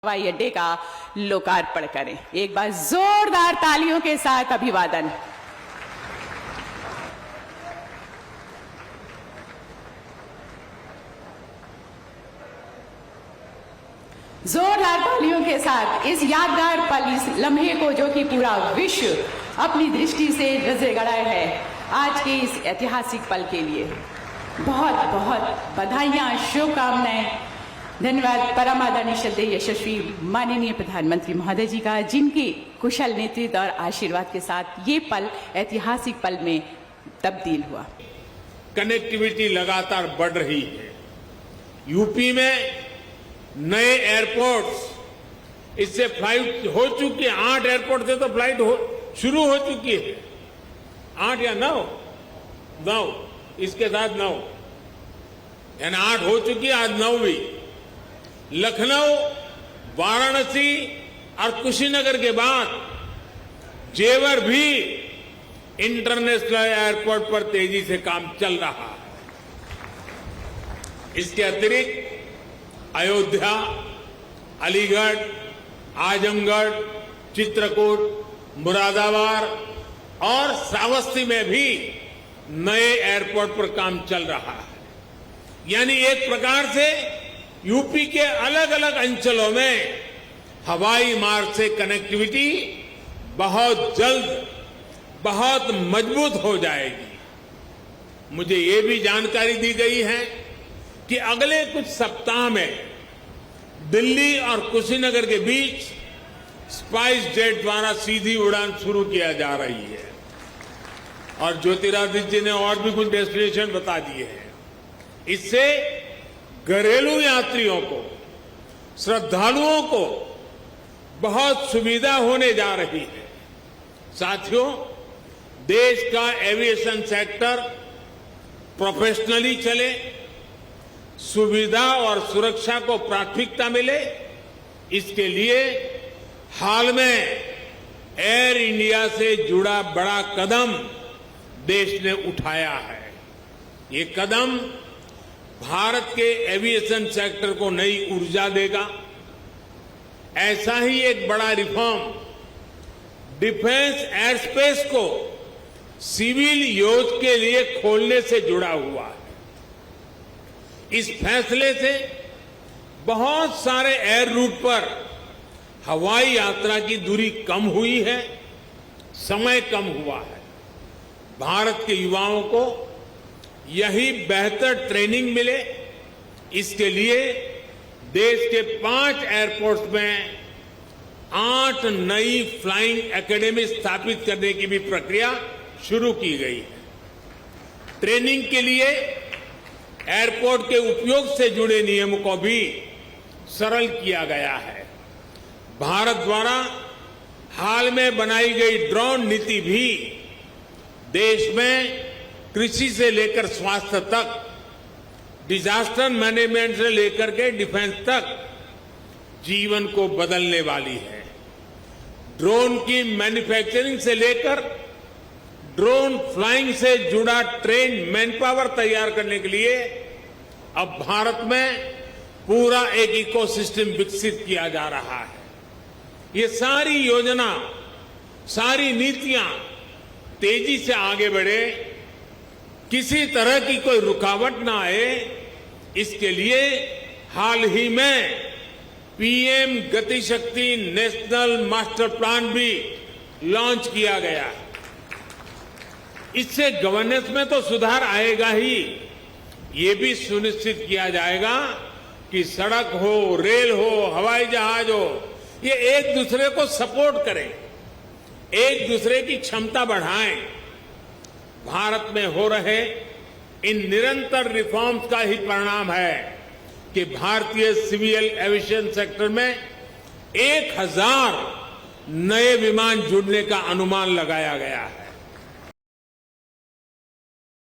हवाई अड्डे का लोकार्पण करें। एक बार जोरदार तालियों के साथ अभिवादन। जोरदार तालियों के साथ इस यादगार पल, इस लम्हे को जो कि पूरा विश्व अपनी दृष्टि से नजर गड़ाए है, आज के इस ऐतिहासिक पल के लिए बहुत बहुत बधाइयां, शुभकामनाएं। धन्यवाद परम आदरणीय श्रद्धेय यशस्वी माननीय प्रधानमंत्री महोदय जी का, जिनकी कुशल नेतृत्व और आशीर्वाद के साथ ये पल ऐतिहासिक पल में तब्दील हुआ। कनेक्टिविटी लगातार बढ़ रही है। यूपी में नए एयरपोर्ट्स, इससे फ्लाइट हो चुकी है। 8 एयरपोर्ट से तो फ्लाइट शुरू हो चुकी है। 8 या 9, इसके साथ 9, यानी 8 हो चुकी है, आज 9वीं। लखनऊ, वाराणसी और कुशीनगर के बाद जेवर भी इंटरनेशनल एयरपोर्ट पर तेजी से काम चल रहा है। इसके अतिरिक्त अयोध्या, अलीगढ़, आजमगढ़, चित्रकूट, मुरादाबाद और श्रावस्ती में भी नए एयरपोर्ट पर काम चल रहा है। यानी एक प्रकार से यूपी के अलग अलग अंचलों में हवाई मार्ग से कनेक्टिविटी बहुत जल्द, बहुत मजबूत हो जाएगी। मुझे ये भी जानकारी दी गई है कि अगले कुछ सप्ताह में दिल्ली और कुशीनगर के बीच स्पाइस जेट द्वारा सीधी उड़ान शुरू किया जा रही है। और ज्योतिरादित्य जी ने और भी कुछ डेस्टिनेशन बता दिए हैं। इससे घरेलू यात्रियों को, श्रद्धालुओं को बहुत सुविधा होने जा रही है। साथियों, देश का एविएशन सेक्टर प्रोफेशनली चले, सुविधा और सुरक्षा को प्राथमिकता मिले, इसके लिए हाल में एयर इंडिया से जुड़ा बड़ा कदम देश ने उठाया है। ये कदम भारत के एविएशन सेक्टर को नई ऊर्जा देगा। ऐसा ही एक बड़ा रिफॉर्म डिफेंस एयर स्पेस को सिविल यूज के लिए खोलने से जुड़ा हुआ है। इस फैसले से बहुत सारे एयर रूट पर हवाई यात्रा की दूरी कम हुई है, समय कम हुआ है। भारत के युवाओं को यही बेहतर ट्रेनिंग मिले, इसके लिए देश के 5 एयरपोर्ट्स में 8 नई फ्लाइंग एकेडमी स्थापित करने की भी प्रक्रिया शुरू की गई है। ट्रेनिंग के लिए एयरपोर्ट के उपयोग से जुड़े नियमों को भी सरल किया गया है। भारत द्वारा हाल में बनाई गई ड्रोन नीति भी देश में कृषि से लेकर स्वास्थ्य तक, डिजास्टर मैनेजमेंट से लेकर के डिफेंस तक जीवन को बदलने वाली है। ड्रोन की मैन्युफैक्चरिंग से लेकर ड्रोन फ्लाइंग से जुड़ा ट्रेन मैन पावर तैयार करने के लिए अब भारत में पूरा एक इकोसिस्टम विकसित किया जा रहा है। ये सारी योजना, सारी नीतियां तेजी से आगे बढ़े, किसी तरह की कोई रुकावट ना आए, इसके लिए हाल ही में पीएम गति शक्ति नेशनल मास्टर प्लान भी लॉन्च किया गया है। इससे गवर्नेंस में तो सुधार आएगा ही, ये भी सुनिश्चित किया जाएगा कि सड़क हो, रेल हो, हवाई जहाज हो, ये एक दूसरे को सपोर्ट करें, एक दूसरे की क्षमता बढ़ाएं। भारत में हो रहे इन निरंतर रिफॉर्म्स का ही परिणाम है कि भारतीय सिविल एविएशन सेक्टर में 1000 नए विमान जुड़ने का अनुमान लगाया गया है।